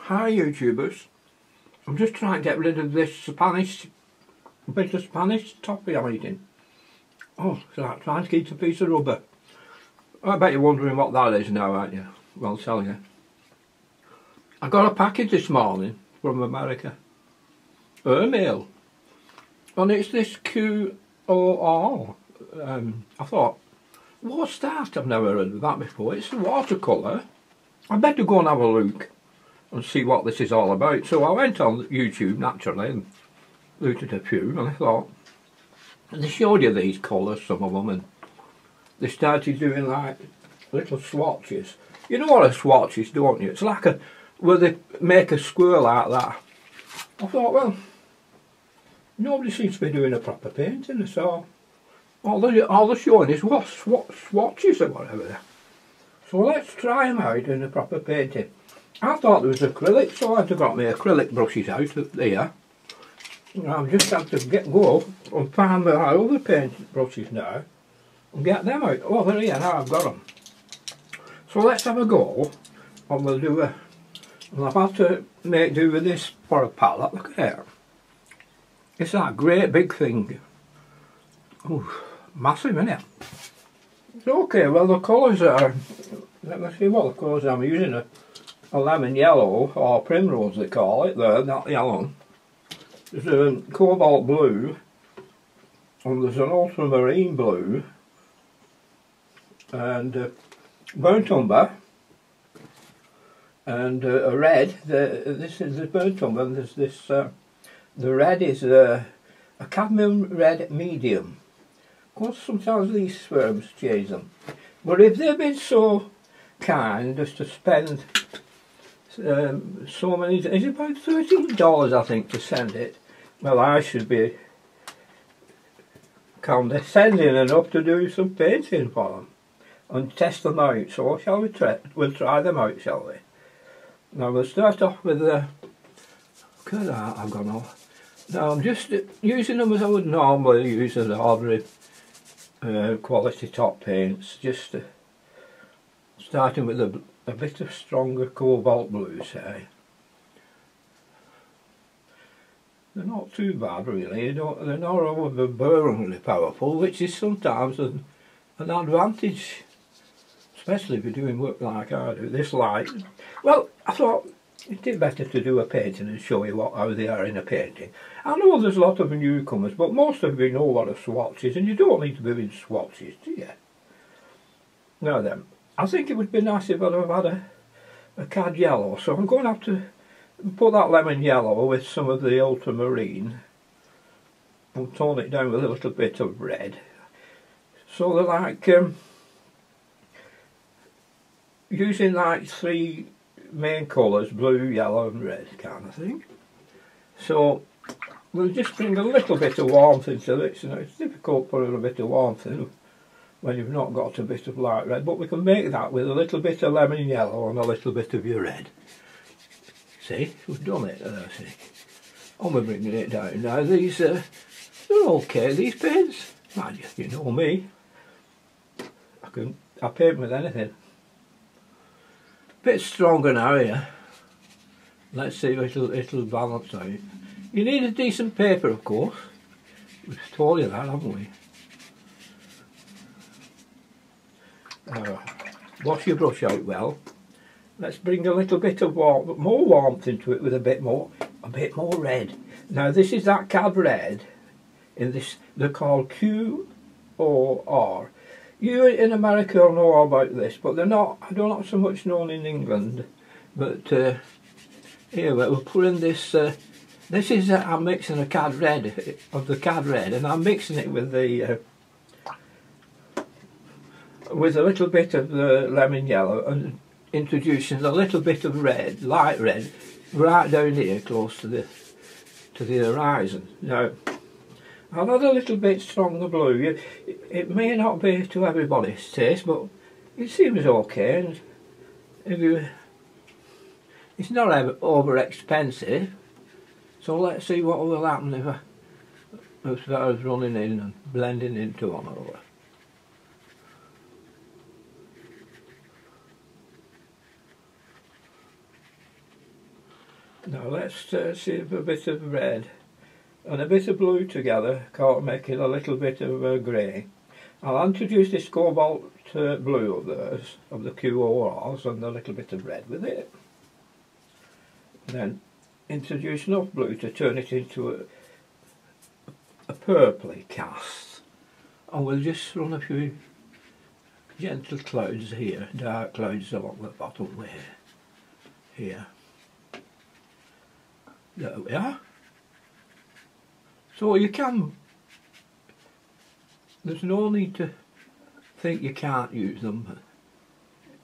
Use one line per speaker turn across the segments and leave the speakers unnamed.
Hi YouTubers, I'm just trying to get rid of this bit of Spanish toffee I'm eating. Oh, it's like trying to eat a piece of rubber. I bet you're wondering what that is now, aren't you? Well, I'll tell you. I got a package this morning from America. Mail. And it's this QOL. I thought, what's that? I've never heard of that before. It's a watercolour. I better go and have a look and see what this is all about. So I went on YouTube naturally and looked at a few, and I thought, and they showed you these colours, some of them, and they started doing like little swatches. You know what a swatch is, don't you? It's like where they make a square like that. I thought, well, nobody seems to be doing a proper painting, so all they're showing is what swatches or whatever. So let's try them out in a proper painting. I thought there was acrylic, so I've got my acrylic brushes out there. I've just had to go and find my other paint brushes now and get them out. Oh, they're here now, I've got them. So let's have a go, and we'll do I'll have to make do with this for a palette. Look at it. It's that great big thing. Ooh, massive, isn't it? Okay, well the colours are, let me see what the colours I'm using. A lemon yellow, or primrose they call it there, not yellow. There's a cobalt blue, and there's an ultramarine blue, and burnt umber, and a red. This is the burnt umber, and there's this, the red is a cadmium red medium. Of course sometimes these firms change them, but if they've been so kind as to spend so many, it's about $13 I think to send it. Well, I should be condescending enough to do some painting for them and test them out. So shall we we'll try them out, shall we? Now we'll start off with the, look at that, I've gone off. Now I'm just using them as I would normally use an ordinary quality top paints, just starting with a bit of stronger cobalt blue, say. They're not too bad really, they're not overbearingly powerful, which is sometimes an advantage, especially if you're doing work like I do, this light. Well, I thought it'd better to do a painting and show you how they are in a painting. I know there's a lot of newcomers, but most of you know what a swatch is, and you don't need to be in swatches, do you? Now then, I think it would be nice if I'd have had a cad yellow, so I'm going to have to put that lemon yellow with some of the ultramarine and tone it down with a little bit of red. So they're like using like three main colours, blue, yellow and red kind of thing. So we'll just bring a little bit of warmth into it. So it's difficult putting a bit of warmth in when you've not got a bit of light red, but we can make that with a little bit of lemon yellow and a little bit of your red. See, we've done it there, see. And we're bringing it down. Now these, they're okay, these paints. Man, you know me. I paint with anything. Bit stronger now here. Let's see if it'll balance out. You need a decent paper, of course. We've told you that, haven't we? Wash your brush out well. Let's bring a little bit of more warmth into it with a bit more red. Now this is that cad red. In this, they're called QOL. You in America will know all about this, but they're not. They're not so much known in England. But here we'll put in this. This is I'm mixing a cad red of the cad red, and I'm mixing it with the. With a little bit of the lemon yellow and introducing a little bit of red, light red, right down here close to the horizon. Now, I've had a little bit stronger blue. It may not be to everybody's taste, but it seems okay. And it's not over expensive, so let's see what will happen if I start running in and blending into one over. Now let's see if a bit of red and a bit of blue together can't make it a little bit of grey. I'll introduce this cobalt blue of theirs, of the QOLs, and a little bit of red with it. Then introduce enough blue to turn it into a purpley cast. And we'll just run a few gentle clouds here, dark clouds along the bottom there. Here. There we are. So you can, there's no need to think you can't use them.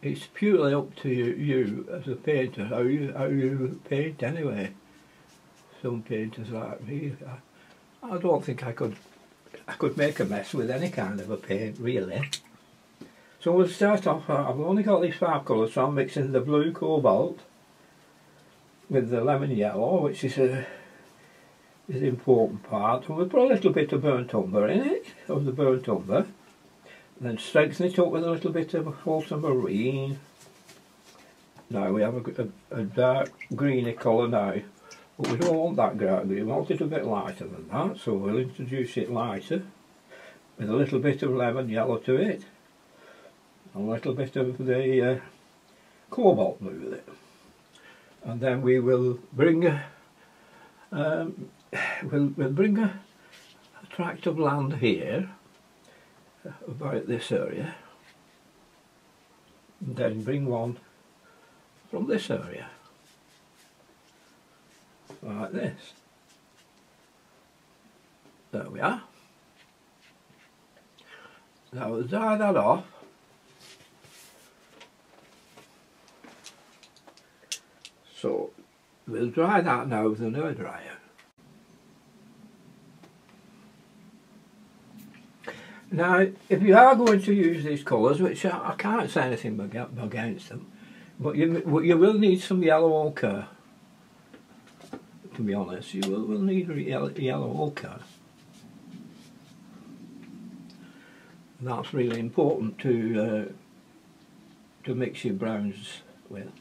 It's purely up to you as a painter, how you paint anyway. Some painters like me, I don't think I could make a mess with any kind of a paint really. So we'll start off, I've only got these 5 colours, so I'm mixing the blue cobalt with the lemon yellow, which is the important part, and we'll put a little bit of burnt umber in it, of the burnt umber, and then strengthen it up with a little bit of ultramarine. Now we have a dark greeny colour now, but we don't want that dark green, we want it a bit lighter than that, so we'll introduce it lighter with a little bit of lemon yellow to it, and a little bit of the cobalt blue with it. And then we will bring we'll bring a tract of land here, about this area, and then bring one from this area, like this. There we are. Now we'll dry that off. So we'll dry that now with an air dryer. Now, if you are going to use these colours, which I can't say anything against them, but you will need some yellow ochre. To be honest, you will need yellow ochre. And that's really important to mix your browns with.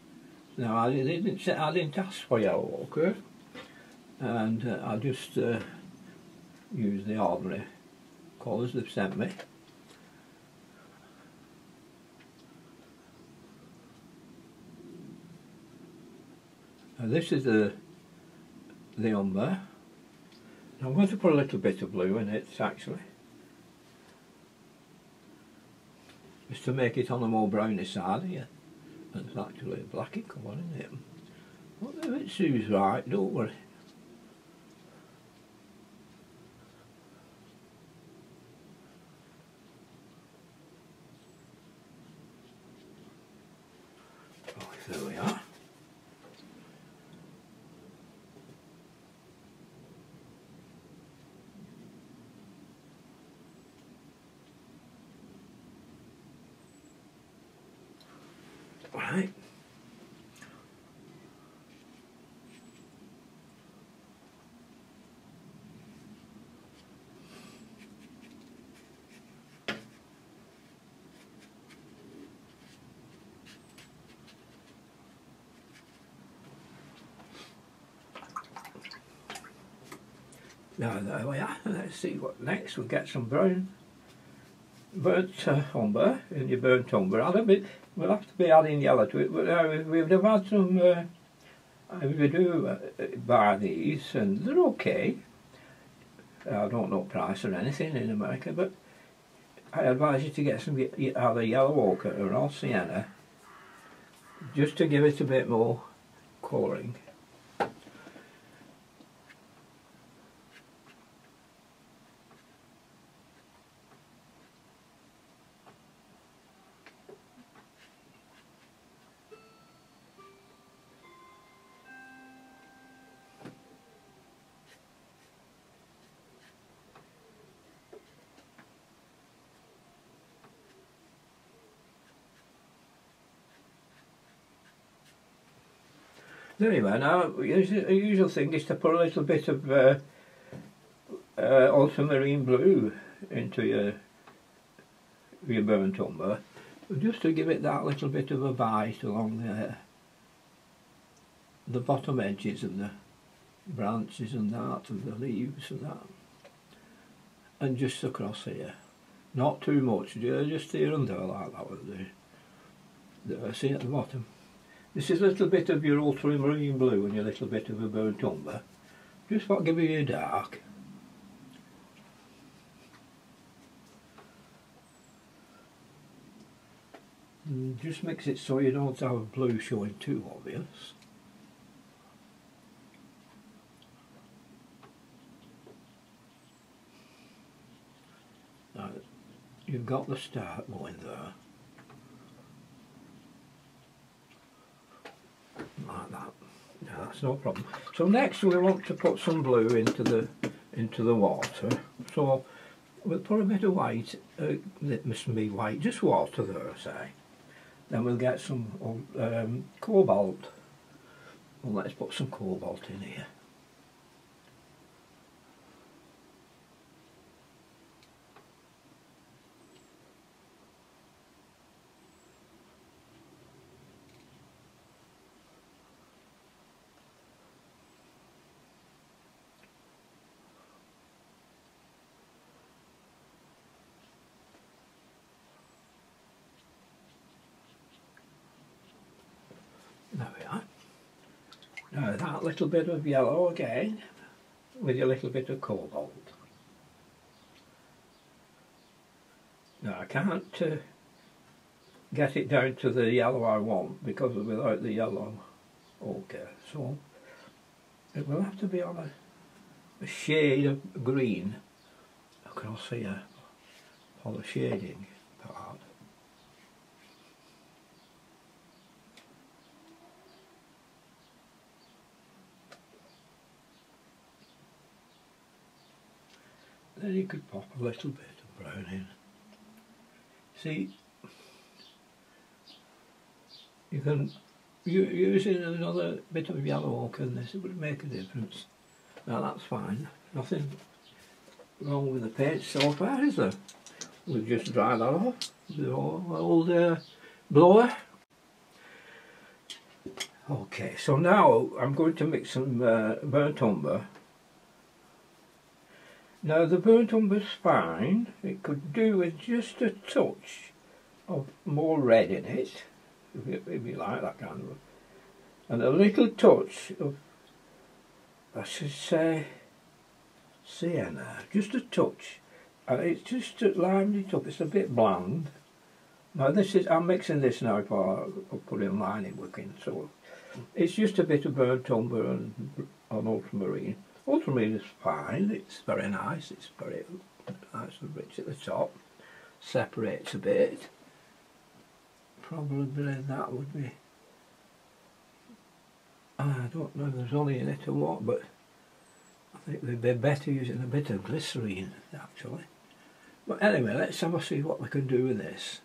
Now I didn't ask for yellow ochre, and I just used the ordinary colours they've sent me. Now this is the umber. I'm going to put a little bit of blue in it actually, just to make it on the more browny side here. It's actually a blacky colour, isn't it? But if it suits right, don't worry. Oh, there we are. Right. Now there we are. Let's see what next. We'll get some burnt umber in your burnt umber. We'll have to be adding yellow to it, but we've had some. We do buy these, and they're okay. I don't know price or anything in America, but I advise you to get some either yellow ochre or all sienna, just to give it a bit more colouring. Anyway, now the usual thing is to put a little bit of ultramarine blue into your burnt umber, just to give it that little bit of a bite along the bottom edges of the branches and that, of the leaves and that, and just across here. Not too much, just here and there like that with the see at the bottom. This is a little bit of your ultramarine blue and your little bit of a burnt umber. Just what give you a dark. And just mix it so you don't have blue showing too obvious. Now, you've got the start going there. Like that. Yeah, that's no problem. So next we want to put some blue into the water. So we'll put a bit of white, it mustn't be white, just water there, say. Then we'll get some cobalt. Well, let's put some cobalt in here. There we are. Now that little bit of yellow again, with your little bit of cobalt. Now I can't get it down to the yellow I want because without the yellow, okay, so it will have to be on a shade of green across here for the shading part. Then you could pop a little bit of brown in. See, you can using another bit of yellow ochre in this, it would make a difference. Now that's fine, nothing wrong with the paint so far, is there? We'll just dry that off with the old blower. Okay, so now I'm going to mix some burnt umber. Now the burnt umber's fine, it could do with just a touch of more red in it, if you like that kind of, and a little touch of, I should say, sienna, just a touch, and it's just limed it up, it's a bit bland. Now this is, I'm mixing this now for putting lining working, so it's just a bit of burnt umber and ultramarine. Ultramarine is fine, it's very nice, it's very nice and rich at the top, separates a bit. Probably that would be, I don't know if there's only in it or what, but I think they'd be better using a bit of glycerine actually. But anyway, let's have a see what we can do with this.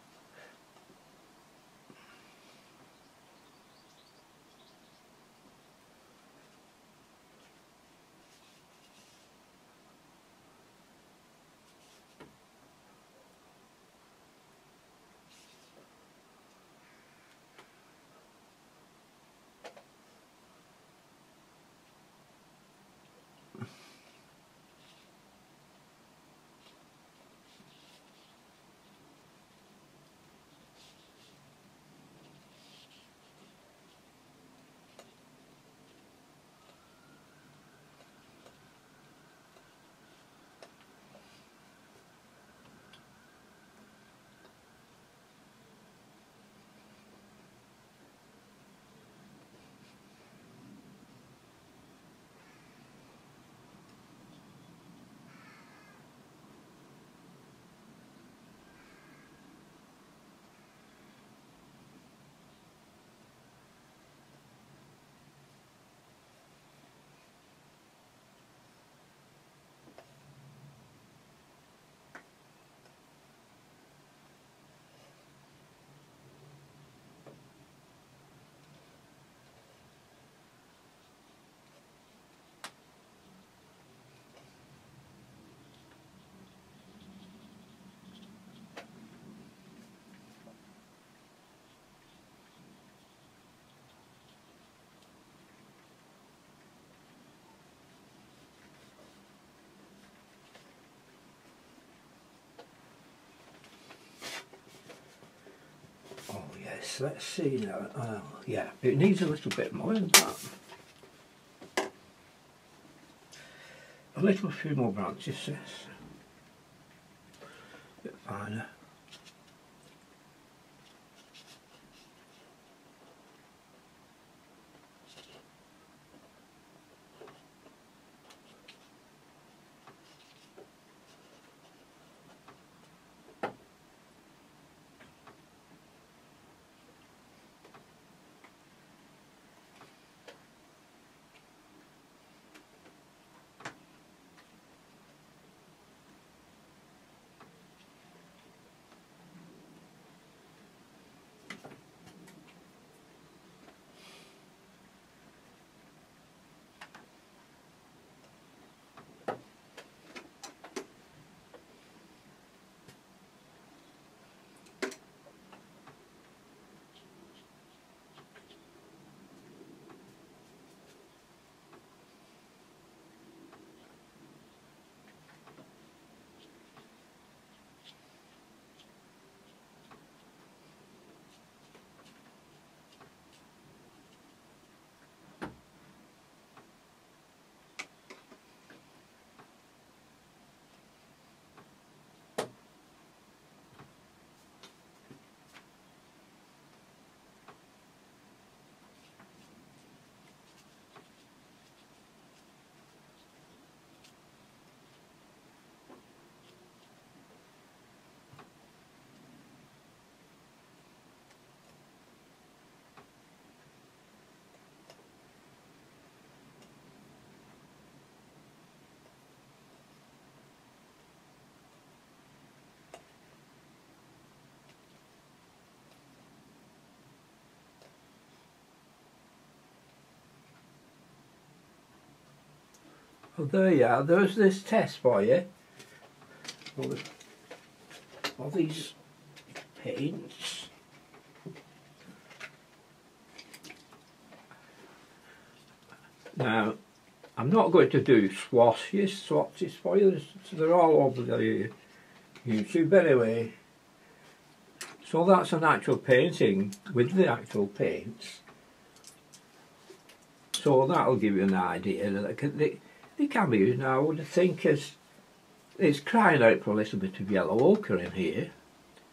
this, let's see now. Oh, yeah, it needs a little bit more than that. A little few more branches, yes. A bit finer. Well, there you are. There's this test for you. All these paints. Now, I'm not going to do swatches for you. They're all over the YouTube anyway. So that's an actual painting with the actual paints. So that'll give you an idea that they can be used. Now I would think it's crying out for a little bit of yellow ochre in here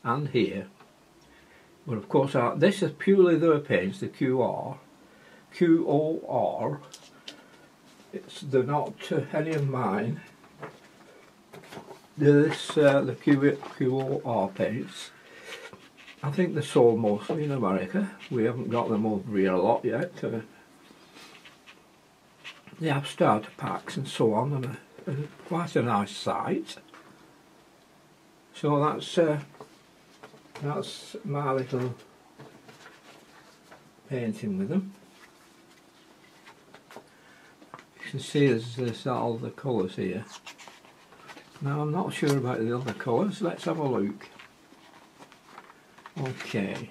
and here. But of course this is purely their paints, the QOL. They're not any of mine. The QOL paints. I think they're sold mostly in America. We haven't got them over here a lot yet. They have starter packs and so on, and quite a nice site. So that's my little painting with them. You can see there's all the colours here. Now I'm not sure about the other colours. Let's have a look. Okay,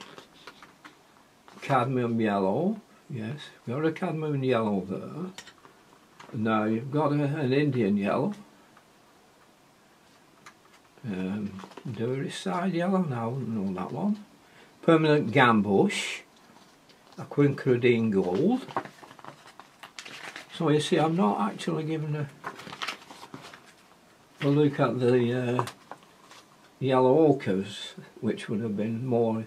cadmium yellow. Yes, we've got a cadmium yellow there. Now you've got an Indian yellow, Duriside yellow, now know that one, permanent gambush, a quinquedine gold. So you see, I'm not actually giving a look at the yellow ochres, which would have been more,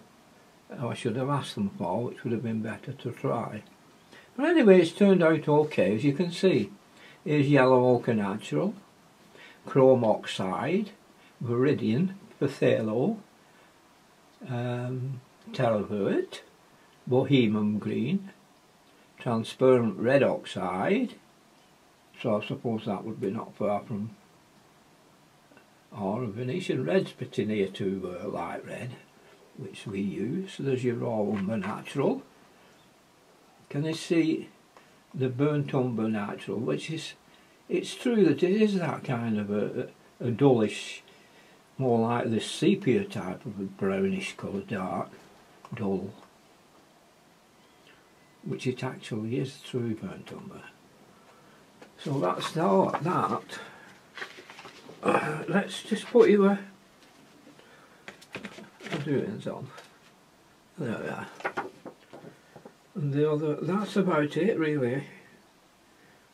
I should have asked them for, which would have been better to try. But anyway, it's turned out okay. As you can see, here's yellow ochre natural, chrome oxide, viridian, phthalo, terravert, bohemian green, transparent red oxide, so I suppose that would be not far from, or Venetian red's pretty near to light red, which we use. So there's your raw umber natural. Can you see the burnt umber natural, which is, it's true that it is that kind of a dullish, more like this sepia type of a brownish colour, dark, dull, which it actually is true burnt umber. So that's that. Let's just put you a doings on. There we are. And the other, that's about it really.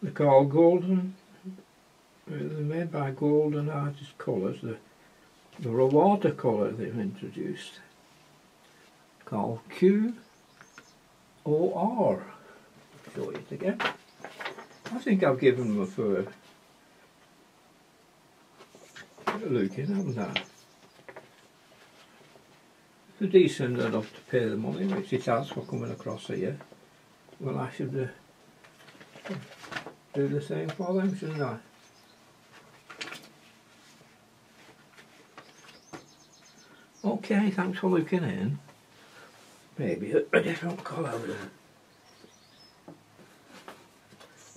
They're called golden, they're made by Golden Artist Colours. They're a watercolour they've introduced called QOL. Show it again. I think I've given them a fair look in, haven't I? It's decent enough to pay the money, which it has for coming across here. Well, I should do the same for them, shouldn't I? Okay, thanks for looking in. Maybe a different colour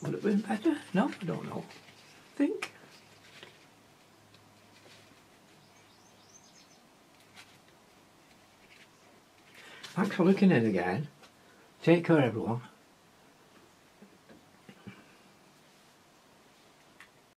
would have been better? No, I don't know. Think. Thanks for looking in again. Take care, everyone.